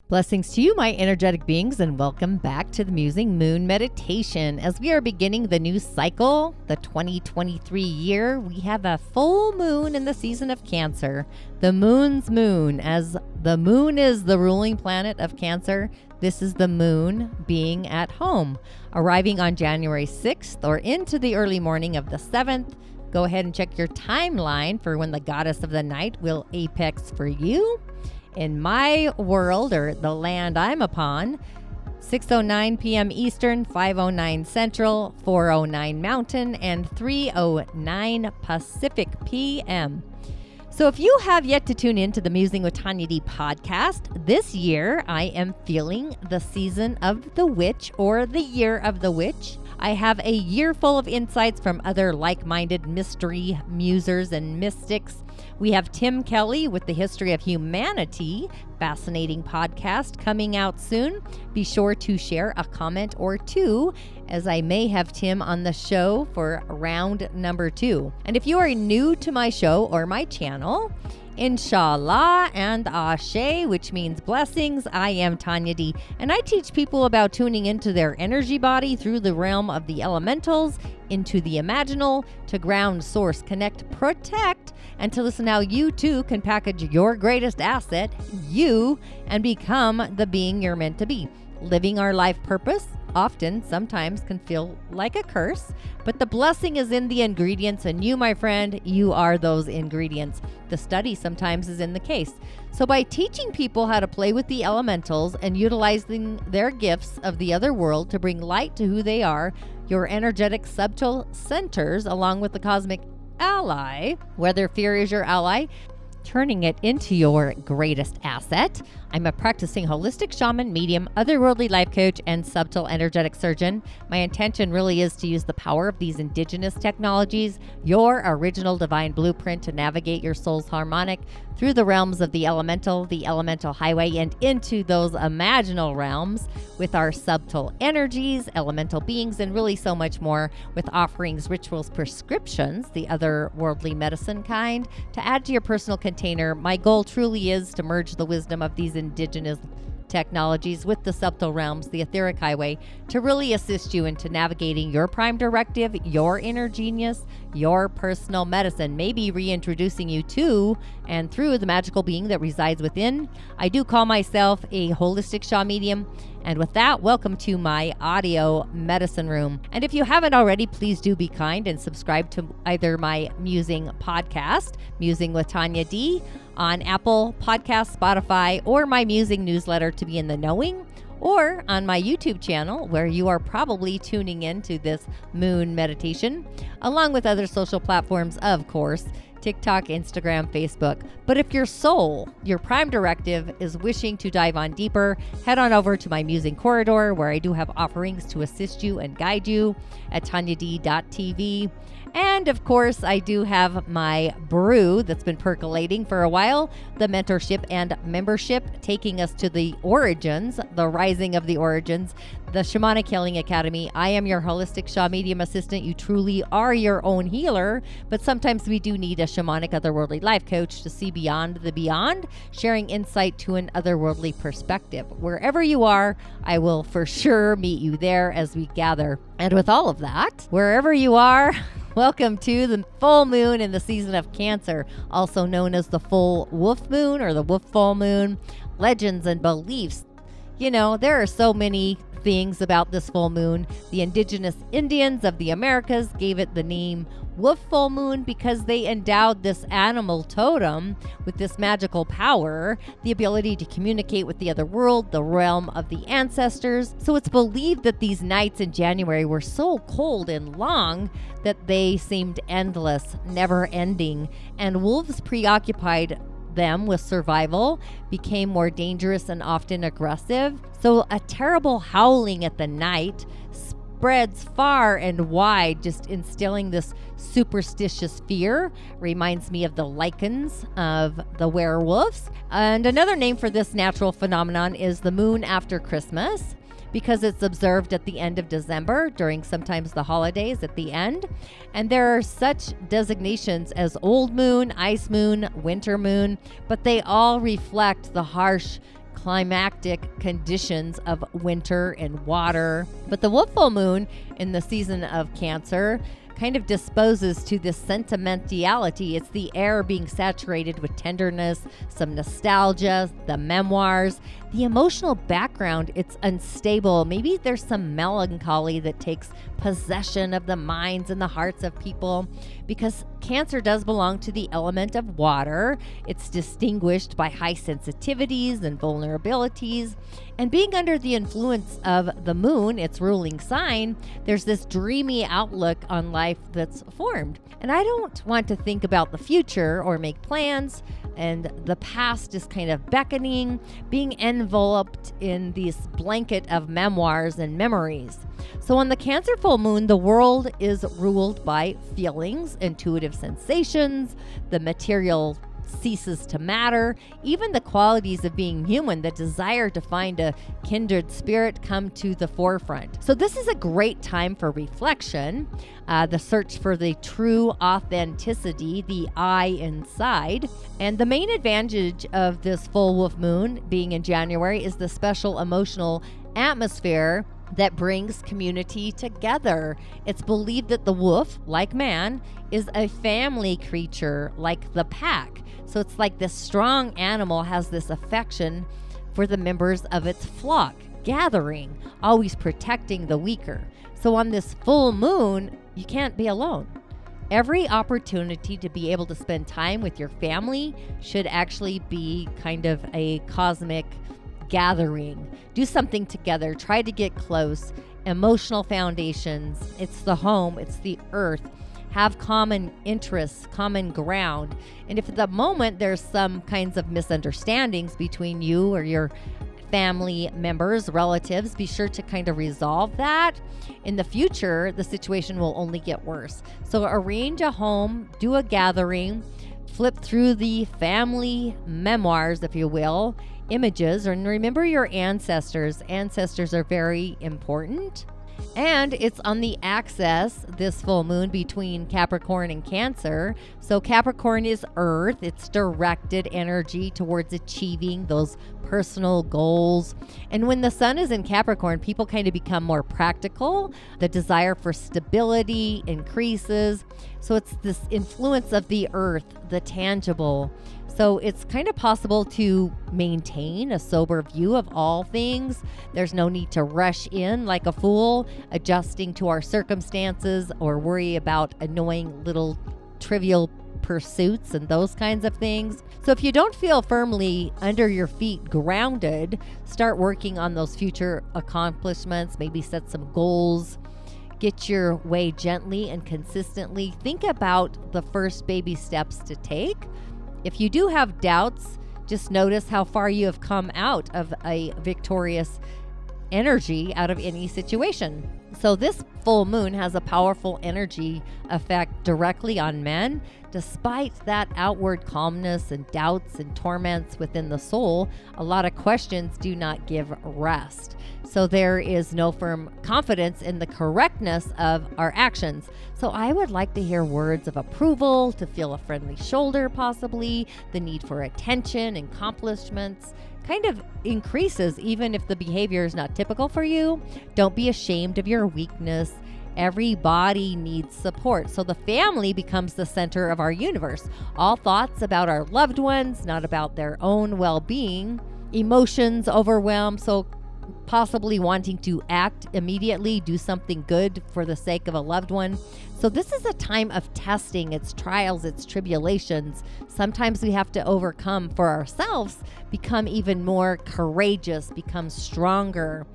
Blessings to you, my energetic beings, and welcome back to the Musing Moon Meditation. As we are beginning the new cycle, the 2023 year, we have a full moon in the season of Cancer. The moon's moon, as the moon is the ruling planet of Cancer, this is the moon being at home, arriving on January 6th or into the early morning of the 7th. Go ahead and check your timeline for when the goddess of the night will apex for you. In my world, or the land I'm upon, 6:09 p.m. Eastern, 5:09 Central, 4:09 Mountain, and 3:09 Pacific p.m. So if you have yet to tune in to the Musing with Tonya DEE podcast, this year I am feeling the season of the witch, or the year of the witch. I have a year full of insights from other like-minded mystery musers and mystics. We have Tim Kelly with the History of Humanity, fascinating podcast coming out soon. Be sure to share a comment or two, as I may have Tim on the show for round number 2. And if you are new to my show or my channel, Inshallah and Ashe, which means blessings. I am Tonya DEE, and I teach people about tuning into their energy body through the realm of the elementals, into the imaginal, to ground, source, connect, protect, and to listen how you too can package your greatest asset, you, and become the being you're meant to be. Living our life purpose sometimes can feel like a curse, but the blessing is in the ingredients, and you, my friend, you are those ingredients. The study sometimes is in the case. So by teaching people how to play with the elementals and utilizing their gifts of the other world to bring light to who they are, your energetic subtle centers, along with the cosmic ally, whether fear is your ally, turning it into your greatest asset. I'm a practicing holistic shaman, medium, otherworldly life coach, and subtle energetic surgeon. My intention really is to use the power of these indigenous technologies, your original divine blueprint, to navigate your soul's harmonic through the realms of the elemental highway, and into those imaginal realms with our subtle energies, elemental beings, and really so much more, with offerings, rituals, prescriptions, the otherworldly medicine kind, to add to your personal container. My goal truly is to merge the wisdom of these indigenous technologies with the subtle realms, the etheric highway, to really assist you into navigating your prime directive, your inner genius, your personal medicine, maybe reintroducing you to and through the magical being that resides within. I do call myself a holistic Shaw medium. And with that, welcome to my audio medicine room. And if you haven't already, please do be kind and subscribe to either my Musing podcast, Musing with Tonya DEE, on Apple Podcasts, Spotify, or my Musing newsletter to be in the knowing, or on my YouTube channel, where you are probably tuning into this moon meditation, along with other social platforms, of course, TikTok, Instagram, Facebook. But if your soul, your prime directive, is wishing to dive on deeper, head on over to my Musing Corridor, where I do have offerings to assist you and guide you at TonyaDEE.tv. And of course, I do have my brew that's been percolating for a while, the mentorship and membership, taking us to the origins, the rising of the origins, the Shamanic Healing Academy. I am your holistic Shaw medium assistant. You truly are your own healer, but sometimes we do need a shamanic otherworldly life coach to see beyond the beyond, sharing insight to an otherworldly perspective. Wherever you are, I will for sure meet you there as we gather. And with all of that, wherever you are, welcome to the full moon in the season of Cancer, also known as the full wolf moon or the wolf full moon. Legends and beliefs. You know, there are so many things about this full moon. The indigenous Indians of the Americas gave it the name wolf full moon because they endowed this animal totem with this magical power, the ability to communicate with the other world, the realm of the ancestors. So it's believed that these nights in January were so cold and long that they seemed endless, never ending, and wolves preoccupied them with survival, became more dangerous and often aggressive. So a terrible howling at the night spreads far and wide, just instilling this superstitious fear. Reminds me of the lichens of the werewolves. And another name for this natural phenomenon is the moon after Christmas, because it's observed at the end of December during sometimes the holidays at the end. And there are such designations as old moon, ice moon, winter moon, but they all reflect the harsh, climactic conditions of winter and water. But the wolf full moon in the season of Cancer kind of disposes to this sentimentality. It's the air being saturated with tenderness, some nostalgia, the memoirs, the emotional background. It's unstable. Maybe there's some melancholy that takes possession of the minds and the hearts of people, because Cancer does belong to the element of water. It's distinguished by high sensitivities and vulnerabilities. And being under the influence of the moon, its ruling sign, there's this dreamy outlook on life that's formed. And I don't want to think about the future or make plans, and the past is kind of beckoning, being enveloped in this blanket of memoirs and memories. So on the Cancer full moon, the world is ruled by feelings, intuitive sensations, the material ceases to matter. Even the qualities of being human, the desire to find a kindred spirit, come to the forefront. So this is a great time for reflection, the search for the true authenticity, the I inside. And the main advantage of this full wolf moon being in January is the special emotional atmosphere that brings community together. It's believed that the wolf, like man, is a family creature like the pack. So it's like this strong animal has this affection for the members of its flock, gathering, always protecting the weaker. So on this full moon, you can't be alone. Every opportunity to be able to spend time with your family should actually be kind of a cosmic gathering. Do something together. Try to get close. Emotional foundations. It's the home. It's the earth. Have common interests, common ground. And if at the moment there's some kinds of misunderstandings between you or your family members, relatives, be sure to kind of resolve that. In the future, the situation will only get worse. So arrange a home, do a gathering, flip through the family memoirs, if you will, images, and remember your ancestors. Ancestors are very important. And it's on the axis, this full moon, between Capricorn and Cancer. So Capricorn is earth. It's directed energy towards achieving those personal goals. And when the sun is in Capricorn, people kind of become more practical. The desire for stability increases. So it's this influence of the earth, the tangible. So it's kind of possible to maintain a sober view of all things. There's no need to rush in like a fool, adjusting to our circumstances or worry about annoying little trivial pursuits and those kinds of things. So if you don't feel firmly under your feet grounded, start working on those future accomplishments, maybe set some goals. Get your way gently and consistently. Think about the first baby steps to take. If you do have doubts, just notice how far you have come out of a victorious energy out of any situation. So this full moon has a powerful energy effect directly on men. Despite that outward calmness and doubts and torments within the soul, a lot of questions do not give rest. So there is no firm confidence in the correctness of our actions. So I would like to hear words of approval, to feel a friendly shoulder possibly, the need for attention and accomplishments kind of increases even if the behavior is not typical for you. Don't be ashamed of your weakness. Everybody needs support. So the family becomes the center of our universe. All thoughts about our loved ones, not about their own well-being. Emotions overwhelm, so possibly wanting to act immediately, do something good for the sake of a loved one. So this is a time of testing, its trials, its tribulations. Sometimes we have to overcome for ourselves, become even more courageous, become stronger.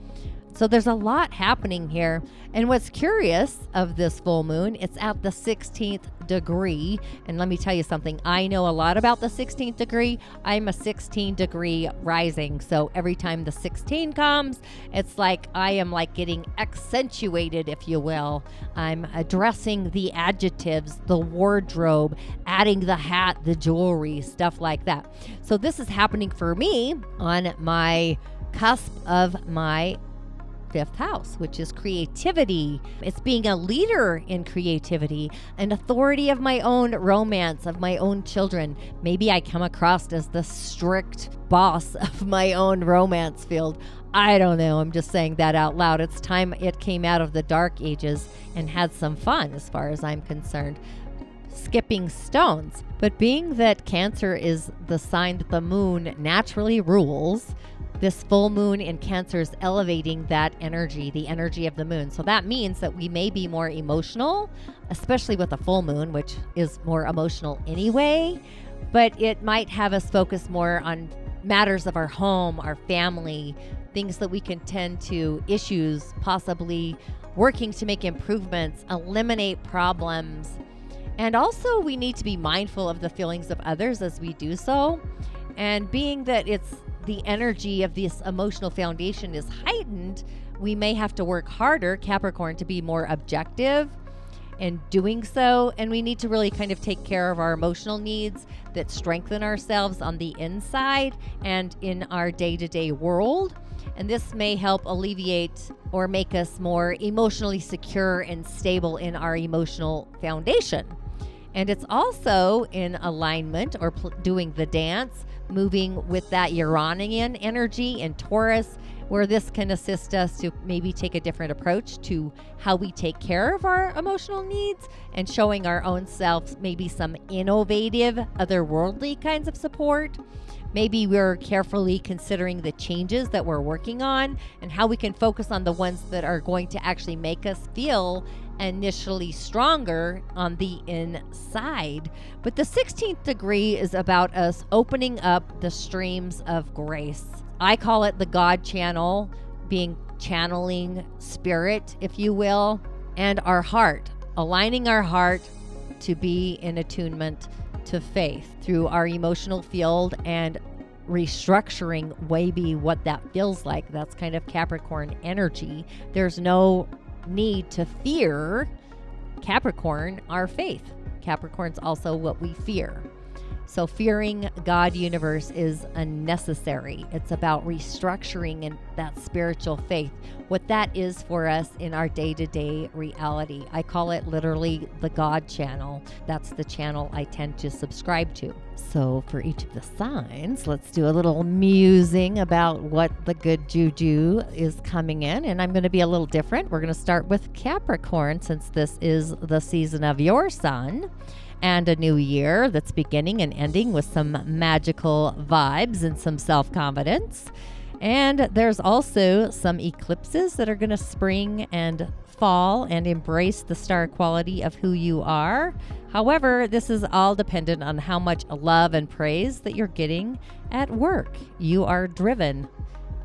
So there's a lot happening here. And what's curious of this full moon, it's at the 16th degree. And let me tell you something. I know a lot about the 16th degree. I'm a 16 degree rising. So every time the 16 comes, it's like I am like getting accentuated, if you will. I'm addressing the adjectives, the wardrobe, adding the hat, the jewelry, stuff like that. So this is happening for me on my cusp of my fifth house, which is creativity. It's being a leader in creativity, an authority of my own romance, of my own children. Maybe I come across as the strict boss of my own romance field. I don't know. I'm just saying that out loud. It's time it came out of the dark ages and had some fun as far as I'm concerned. Skipping stones. But being that Cancer is the sign that the moon naturally rules, this full moon in Cancer is elevating that energy, the energy of the moon. So that means that we may be more emotional, especially with a full moon, which is more emotional anyway, but it might have us focus more on matters of our home, our family, things that we can tend to, issues, possibly working to make improvements, eliminate problems. And also we need to be mindful of the feelings of others as we do so. And being that it's the energy of this emotional foundation is heightened, we may have to work harder, Capricorn, to be more objective in doing so. And we need to really kind of take care of our emotional needs that strengthen ourselves on the inside and in our day-to-day world. And this may help alleviate or make us more emotionally secure and stable in our emotional foundation. And it's also in alignment or doing the dance, moving with that Uranian energy in Taurus, where this can assist us to maybe take a different approach to how we take care of our emotional needs and showing our own selves maybe some innovative, otherworldly kinds of support. Maybe we're carefully considering the changes that we're working on and how we can focus on the ones that are going to actually make us feel initially stronger on the inside. But the 16th degree is about us opening up the streams of grace. I call it the God channel, channeling spirit, if you will, and our heart, aligning our heart to be in attunement to faith through our emotional field and restructuring maybe what that feels like. That's kind of Capricorn energy. There's no need to fear Capricorn, our faith. Capricorn's also what we fear. So fearing God universe is unnecessary. It's about restructuring and that spiritual faith, what that is for us in our day-to-day reality. I call it literally the God channel. That's the channel I tend to subscribe to. So for each of the signs, let's do a little musing about what the good juju is coming in. And I'm going to be a little different. We're going to start with Capricorn, since this is the season of your sun and a new year that's beginning and ending with some magical vibes and some self-confidence. And there's also some eclipses that are going to spring and fall and embrace the star quality of who you are. However, this is all dependent on how much love and praise that you're getting at work. You are driven.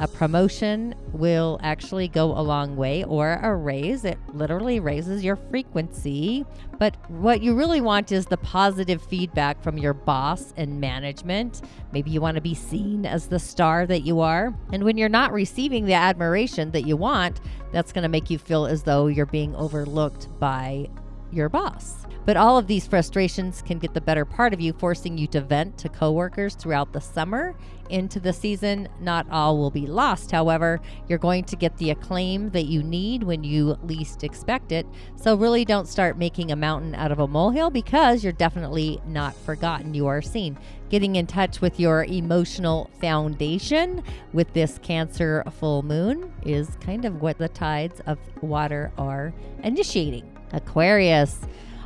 A promotion will actually go a long way, or a raise. It literally raises your frequency. But what you really want is the positive feedback from your boss and management. Maybe you want to be seen as the star that you are. And when you're not receiving the admiration that you want, that's going to make you feel as though you're being overlooked by your boss. But all of these frustrations can get the better part of you, forcing you to vent to coworkers throughout the summer into the season. Not all will be lost, however. You're going to get the acclaim that you need when you least expect it. So really don't start making a mountain out of a molehill, because you're definitely not forgotten. You are seen. Getting in touch with your emotional foundation with this Cancer full moon is kind of what the tides of water are initiating. Aquarius.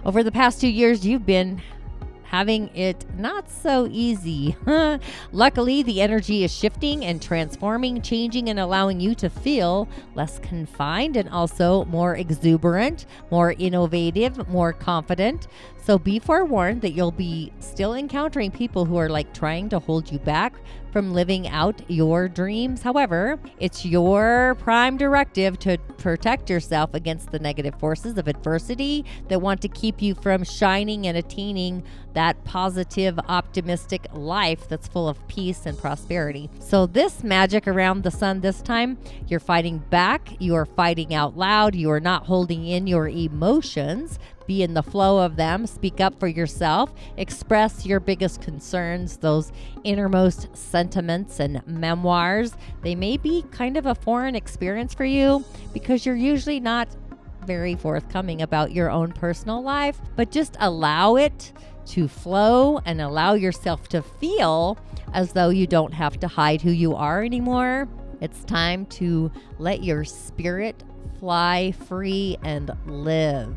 Over the past 2 years, you've been having it not so easy. Luckily, the energy is shifting and transforming, changing, and allowing you to feel less confined and also more exuberant, more innovative, more confident. So be forewarned that you'll be still encountering people who are like trying to hold you back from living out your dreams. However, it's your prime directive to protect yourself against the negative forces of adversity that want to keep you from shining and attaining that positive, optimistic life that's full of peace and prosperity. So this magic around the sun this time, you're fighting back, you are fighting out loud, you are not holding in your emotions. be in the flow of them. Speak up for yourself. Express your biggest concerns, those innermost sentiments and memoirs. They may be kind of a foreign experience for you because you're usually not very forthcoming about your own personal life, but just allow it to flow and allow yourself to feel as though you don't have to hide who you are anymore. It's time to let your spirit fly free and live.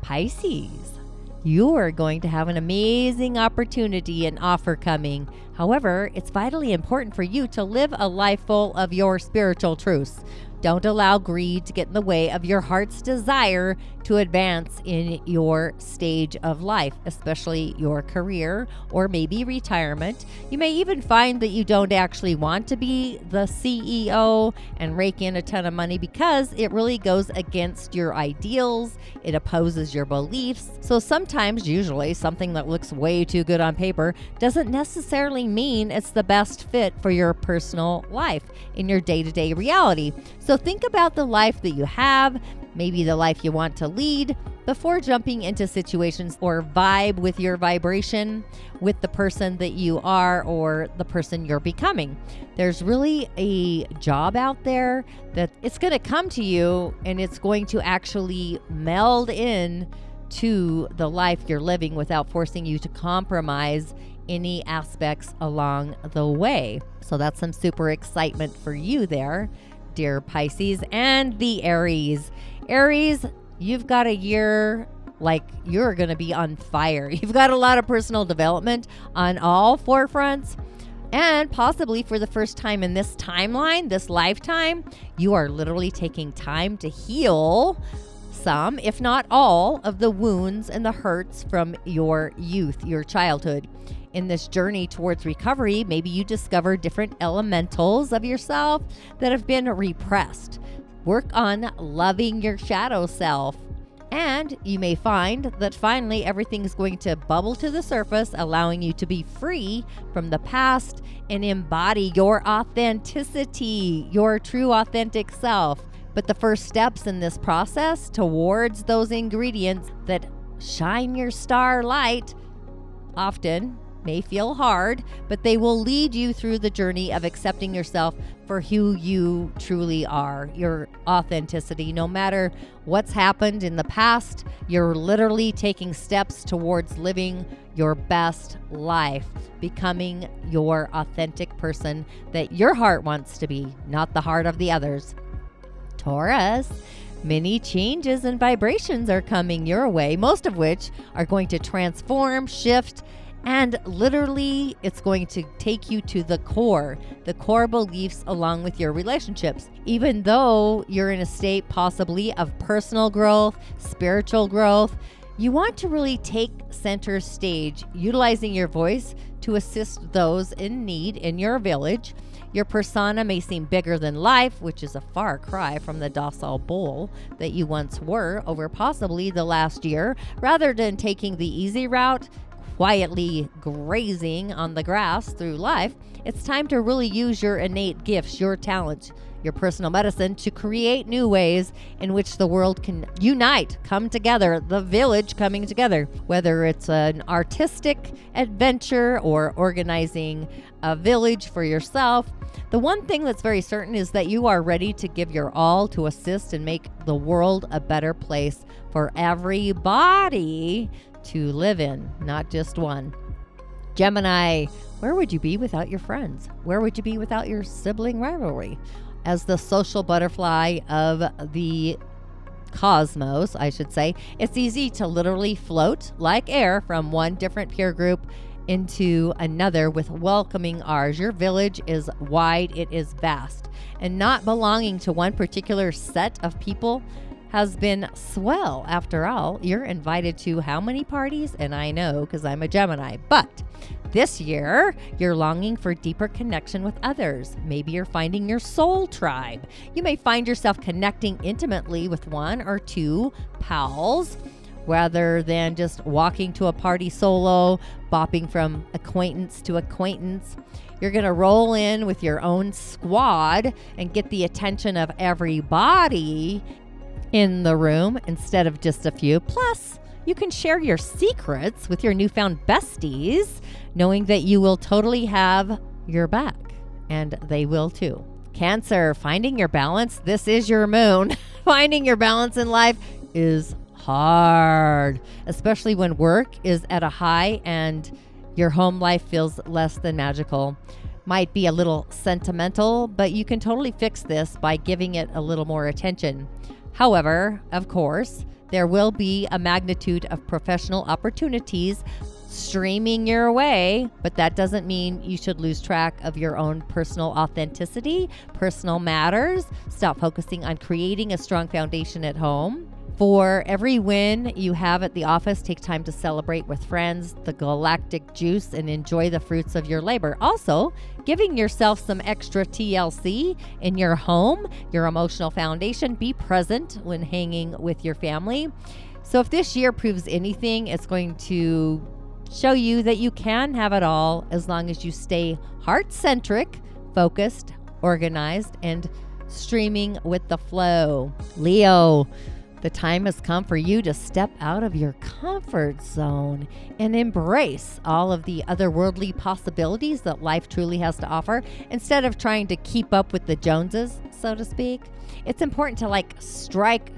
Pisces, you are going to have an amazing opportunity and offer coming. However, it's vitally important for you to live a life full of your spiritual truths. Don't allow greed to get in the way of your heart's desire to advance in your stage of life, especially your career or maybe retirement. You may even find that you don't actually want to be the CEO and rake in a ton of money because it really goes against your ideals. It opposes your beliefs. So sometimes, usually, something that looks way too good on paper doesn't necessarily mean it's the best fit for your personal life in your day-to-day reality. So think about the life that you have, maybe the life you want to lead, before jumping into situations or vibe with your vibration with the person that you are or the person you're becoming. There's really a job out there that it's going to come to you and it's going to actually meld in to the life you're living without forcing you to compromise any aspects along the way. So that's some super excitement for you there, dear Pisces. And the Aries. Aries, you've got a year like you're going to be on fire. You've got a lot of personal development on all four fronts. And possibly for the first time in this timeline, this lifetime, you are literally taking time to heal some, if not all, of the wounds and the hurts from your youth, your childhood. In this journey towards recovery, maybe you discover different elementals of yourself that have been repressed. Work on loving your shadow self. And you may find that finally everything is going to bubble to the surface, allowing you to be free from the past and embody your authenticity, your true authentic self. But the first steps in this process towards those ingredients that shine your star light often may feel hard, but they will lead you through the journey of accepting yourself for who you truly are, your authenticity. No matter what's happened in the past, you're literally taking steps towards living your best life, becoming your authentic person that your heart wants to be, not the heart of the others. Taurus, many changes and vibrations are coming your way, most of which are going to transform, shift, and literally, it's going to take you to the core beliefs along with your relationships. Even though you're in a state possibly of personal growth, spiritual growth, you want to really take center stage, utilizing your voice to assist those in need in your village. Your persona may seem bigger than life, which is a far cry from the docile bull that you once were over possibly the last year. Rather than taking the easy route, quietly grazing on the grass through life, it's time to really use your innate gifts, your talents, your personal medicine to create new ways in which the world can unite, come together, the village coming together, whether it's an artistic adventure or organizing a village for yourself. The one thing that's very certain is that you are ready to give your all to assist and make the world a better place for everybody to live in, not just one. Gemini, where would you be without your friends? Where would you be without your sibling rivalry? As the social butterfly of the cosmos, I should say, it's easy to literally float like air from one different peer group into another with welcoming ours. Your village is wide, it is vast, and not belonging to one particular set of people has been swell. After all, you're invited to how many parties? And I know because I'm a Gemini. But this year, you're longing for deeper connection with others. Maybe you're finding your soul tribe. You may find yourself connecting intimately with one or two pals, rather than just walking to a party solo, bopping from acquaintance to acquaintance. You're going to roll in with your own squad and get the attention of everybody in the room instead of just a few. Plus, you can share your secrets with your newfound besties, knowing that you will totally have your back, and they will too. Cancer, finding your balance. This is your moon. Finding your balance in life is hard, especially when work is at a high and your home life feels less than magical. Might be a little sentimental, but you can totally fix this by giving it a little more attention. However, of course, there will be a magnitude of professional opportunities streaming your way, but that doesn't mean you should lose track of your own personal authenticity. Personal matters. Stop focusing on creating a strong foundation at home. For every win you have at the office, take time to celebrate with friends, the galactic juice, and enjoy the fruits of your labor. Also, giving yourself some extra TLC in your home, your emotional foundation. Be present when hanging with your family. So if this year proves anything, it's going to show you that you can have it all as long as you stay heart-centric, focused, organized, and streaming with the flow. Leo, the time has come for you to step out of your comfort zone and embrace all of the otherworldly possibilities that life truly has to offer. Instead of trying to keep up with the Joneses, so to speak, it's important to strike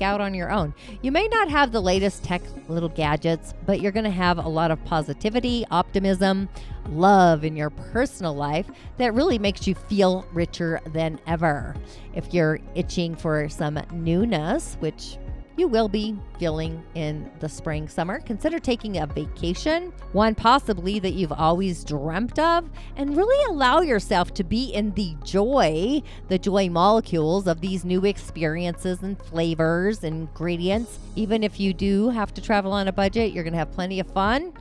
out on your own. You may not have the latest tech little gadgets, but you're going to have a lot of positivity, optimism, love in your personal life that really makes you feel richer than ever. If you're itching for some newness, which you will be feeling in the spring, summer, consider taking a vacation, one possibly that you've always dreamt of, and really allow yourself to be in the joy molecules of these new experiences and flavors and ingredients. Even if you do have to travel on a budget, you're going to have plenty of fun,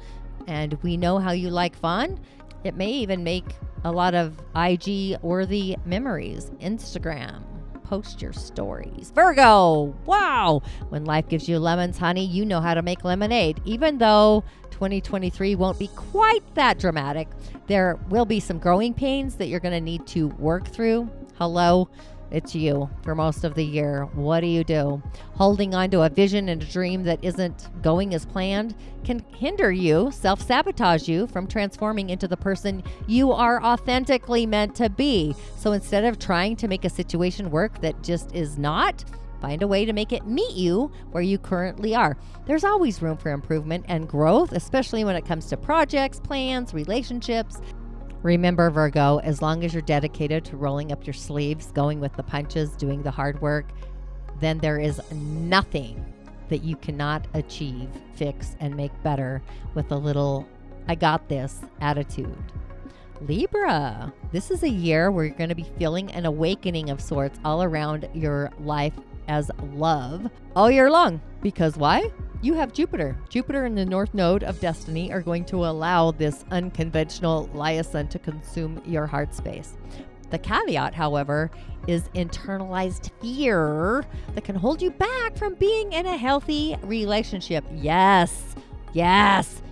and we know how you like fun. It may even make a lot of IG-worthy memories. Instagram. Post your stories. Virgo, wow! When life gives you lemons, honey, you know how to make lemonade. Even though 2023 won't be quite that dramatic, there will be some growing pains that you're going to need to work through. Hello, it's you for most of the year. What do? Holding on to a vision and a dream that isn't going as planned can hinder you, self-sabotage you from transforming into the person you are authentically meant to be. So instead of trying to make a situation work that just is not, find a way to make it meet you where you currently are. There's always room for improvement and growth, especially when it comes to projects, plans, relationships. Remember, Virgo, as long as you're dedicated to rolling up your sleeves, going with the punches, doing the hard work, then there is nothing that you cannot achieve, fix, and make better with a little "I got this" attitude. Libra, this is a year where you're going to be feeling an awakening of sorts all around your life as love all year long. Because why? You have Jupiter. Jupiter and the North Node of Destiny are going to allow this unconventional liaison to consume your heart space. The caveat, however, is internalized fear that can hold you back from being in a healthy relationship. Yes.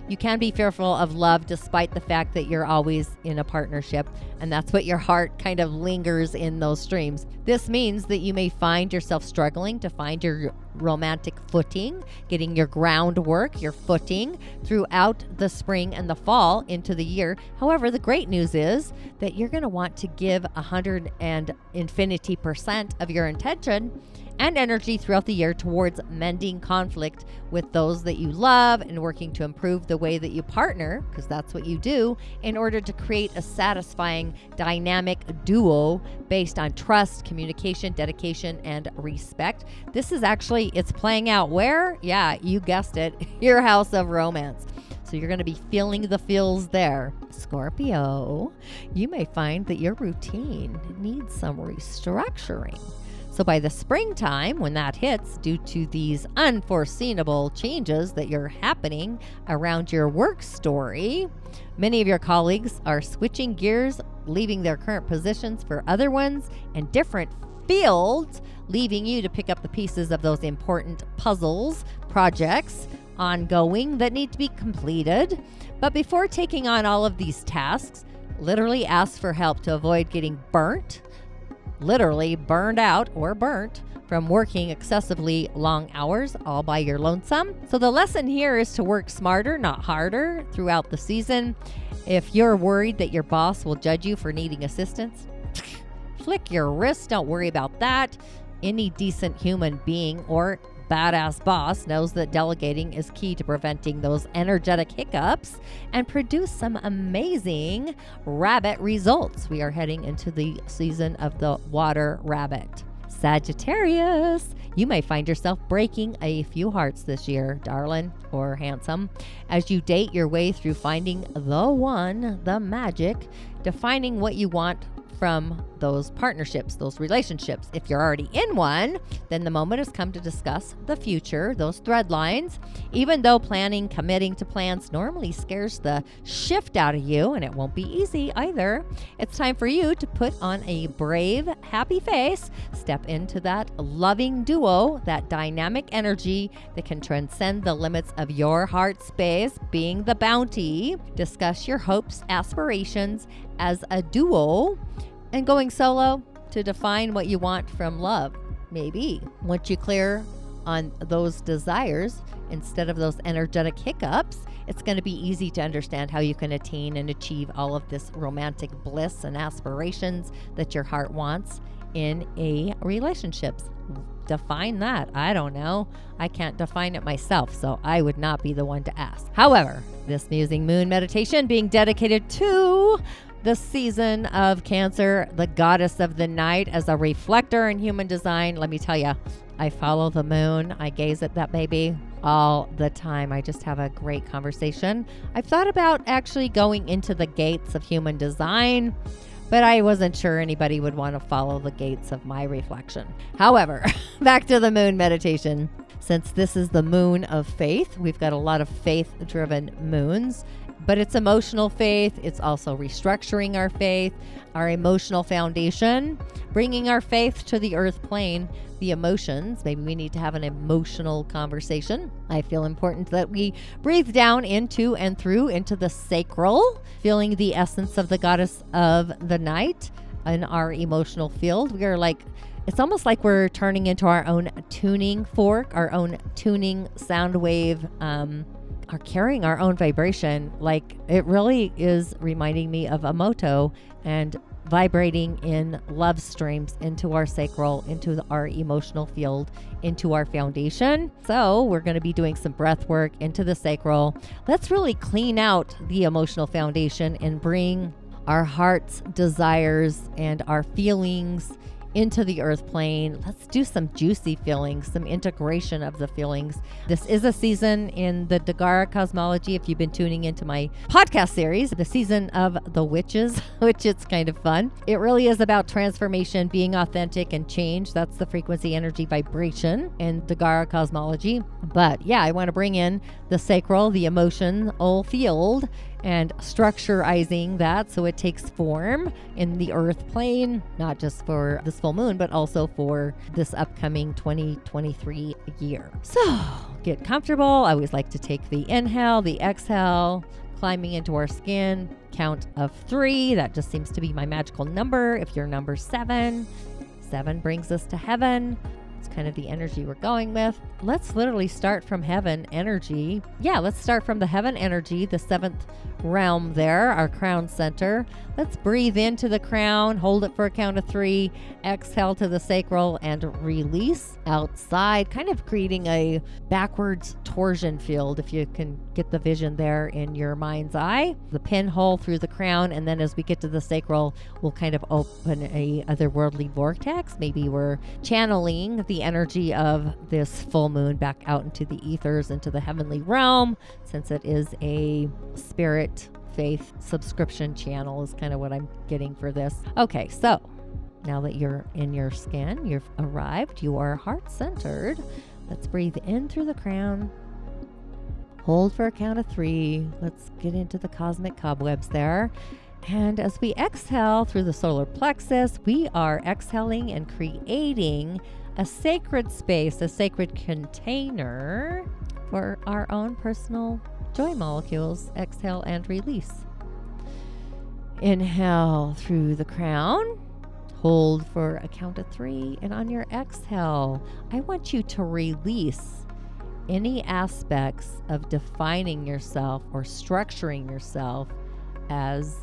You can be fearful of love despite the fact that you're always in a partnership, and that's what your heart kind of lingers in those streams. This means that you may find yourself struggling to find your romantic footing, getting your groundwork, your footing throughout the spring and the fall into the year. However, the great news is that you're going to want to give 150% of your intention and energy throughout the year towards mending conflict with those that you love and working to improve the way that you partner, because that's what you do, in order to create a satisfying dynamic duo based on trust, communication, dedication, and respect. This is actually, it's playing out where? Yeah, you guessed it, your house of romance. So you're going to be feeling the feels there. Scorpio, you may find that your routine needs some restructuring. So by the springtime, when that hits, due to these unforeseeable changes that are happening around your work story, many of your colleagues are switching gears, leaving their current positions for other ones in different fields, leaving you to pick up the pieces of those important puzzles, projects, ongoing that need to be completed. But before taking on all of these tasks, literally ask for help to avoid getting burnt literally burned out or burnt from working excessively long hours all by your lonesome. So the lesson here is to work smarter, not harder, throughout the season. If you're worried that your boss will judge you for needing assistance, flick your wrist. Don't worry about that. Any decent human being or badass boss knows that delegating is key to preventing those energetic hiccups and produce some amazing rabbit results. We are heading into the season of the water rabbit. Sagittarius, you may find yourself breaking a few hearts this year, darling or handsome, as you date your way through finding the one, the magic, defining what you want from those partnerships, those relationships. If you're already in one, then the moment has come to discuss the future, those thread lines. Even though planning, committing to plans normally scares the shift out of you, and it won't be easy either, it's time for you to put on a brave, happy face, step into that loving duo, that dynamic energy that can transcend the limits of your heart space, being the bounty. Discuss your hopes, aspirations as a duo, and going solo to define what you want from love. Maybe once you clear on those desires, instead of those energetic hiccups, it's going to be easy to understand how you can attain and achieve all of this romantic bliss and aspirations that your heart wants in a relationship. Define that. I don't know. I can't define it myself, so I would not be the one to ask. However, this Musing Moon meditation being dedicated to the season of Cancer, the goddess of the night, as a reflector in human design. Let me tell you, I follow the moon. I gaze at that baby all the time. I just have a great conversation. I've thought about actually going into the gates of human design, but I wasn't sure anybody would want to follow the gates of my reflection. However, back to the moon meditation. Since this is the moon of faith, we've got a lot of faith-driven moons. But it's emotional faith. It's also restructuring our faith, our emotional foundation, bringing our faith to the earth plane, the emotions. Maybe we need to have an emotional conversation. I feel important that we breathe down into and through into the sacral, feeling the essence of the goddess of the night in our emotional field. We are like, it's almost like we're turning into our own tuning fork, our own tuning sound wave, are carrying our own vibration. Like, it really is reminding me of a moto and vibrating in love streams into our sacral, into our emotional field, into our foundation. So we're going to be doing some breath work into the sacral. Let's really clean out the emotional foundation and bring our heart's desires and our feelings into the earth plane. Let's do some juicy feelings, some integration of the feelings. This is a season in the Dagara cosmology, if you've been tuning into my podcast series, the season of the witches, which it's kind of fun. It really is about transformation, being authentic, and change. That's the frequency, energy, vibration in Dagara cosmology. But yeah, I want to bring in the sacral, the emotional field, and structurizing that so it takes form in the earth plane, not just for this full moon, but also for this upcoming 2023 year. So get comfortable. I always like to take the inhale, the exhale, climbing into our skin, count of 3. That just seems to be my magical number. If you're number 7, 7 brings us to heaven. It's kind of the energy we're going with. Let's literally start from heaven energy. Yeah, let's start from the heaven energy, the 7th realm there, our crown center. Let's breathe into the crown, hold it for a count of 3, exhale to the sacral, and release outside, kind of creating a backwards torsion field, if you can get the vision there in your mind's eye. The pinhole through the crown, and then as we get to the sacral, we'll kind of open a otherworldly vortex. Maybe we're channeling the energy of this full moon back out into the ethers, into the heavenly realm, since it is a spirit faith subscription channel is kind of what I'm getting for this. Okay, so now that you're in your skin, you've arrived, you are heart-centered. Let's breathe in through the crown. Hold for a count of 3. Let's get into the cosmic cobwebs there. And as we exhale through the solar plexus, we are exhaling and creating a sacred space, a sacred container for our own personal joy molecules. Exhale and release. Inhale through the crown. Hold for a count of 3. And on your exhale, I want you to release any aspects of defining yourself or structuring yourself as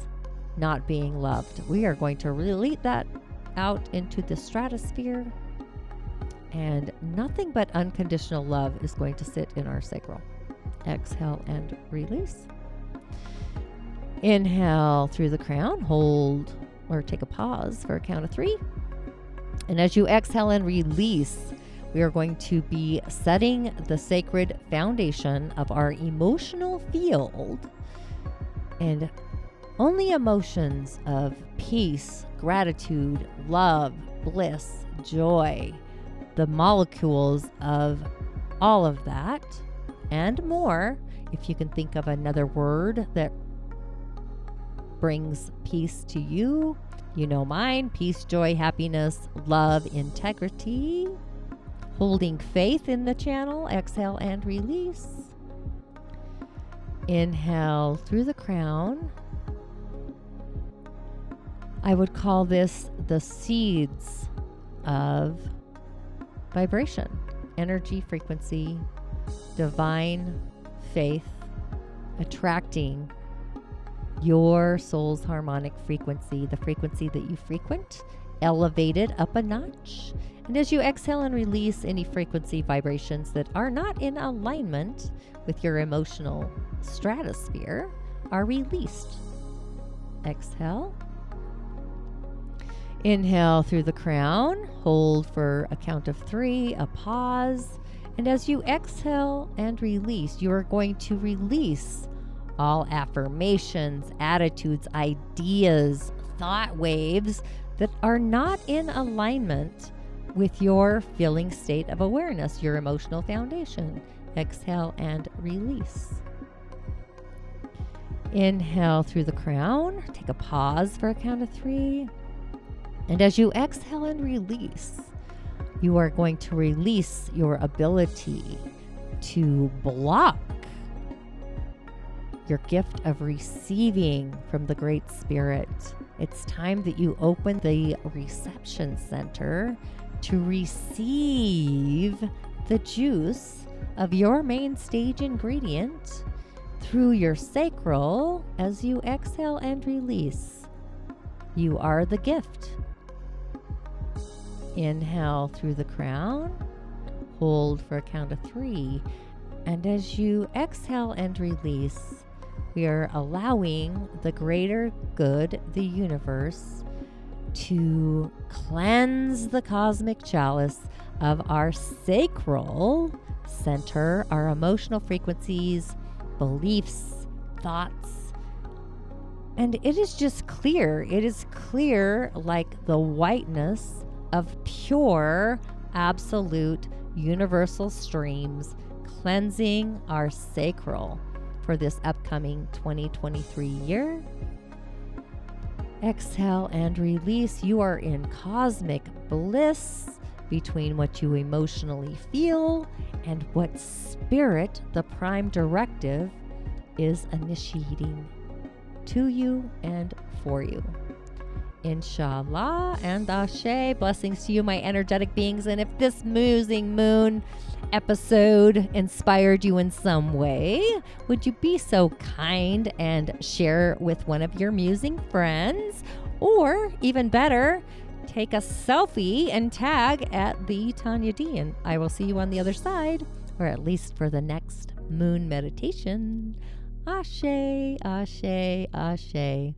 not being loved. We are going to release that out into the stratosphere, and nothing but unconditional love is going to sit in our sacral. Exhale and release. Inhale through the crown, hold or take a pause for a count of 3. And as you exhale and release, we are going to be setting the sacred foundation of our emotional field, and only emotions of peace, gratitude, love, bliss, joy, the molecules of all of that and more. If you can think of another word that brings peace to you, you know mine: peace, joy, happiness, love, integrity. Holding faith in the channel. Exhale and release. Inhale through the crown. I would call this the seeds of vibration, energy, frequency, divine faith, attracting your soul's harmonic frequency, the frequency that you frequent, elevated up a notch. And as you exhale and release, any frequency vibrations that are not in alignment with your emotional stratosphere are released. Exhale. Inhale through the crown, hold for a count of 3, a pause. And as you exhale and release, you are going to release all affirmations, attitudes, ideas, thought waves that are not in alignment with your feeling state of awareness, your emotional foundation. Exhale and release. Inhale through the crown, take a pause for a count of 3. And as you exhale and release, you are going to release your ability to block your gift of receiving from the Great Spirit. It's time that you open the reception center to receive the juice of your main stage ingredient through your sacral as you exhale and release. You are the gift. Inhale through the crown, hold for a count of 3. And as you exhale and release, we are allowing the greater good, the universe, to cleanse the cosmic chalice of our sacral center, our emotional frequencies, beliefs, thoughts. And it is just clear. It is clear like the whiteness of pure, absolute, universal streams, cleansing our sacral for this upcoming 2023 year. Exhale and release. You are in cosmic bliss between what you emotionally feel and what spirit, the prime directive, is initiating to you and for you. Inshallah and Ashe. Blessings to you, my energetic beings. And if this Musing Moon episode inspired you in some way, would you be so kind and share with one of your musing friends? Or even better, take a selfie and tag at the Tonya DEE. And I will see you on the other side, or at least for the next moon meditation. Ashe, Ashe, Ashe.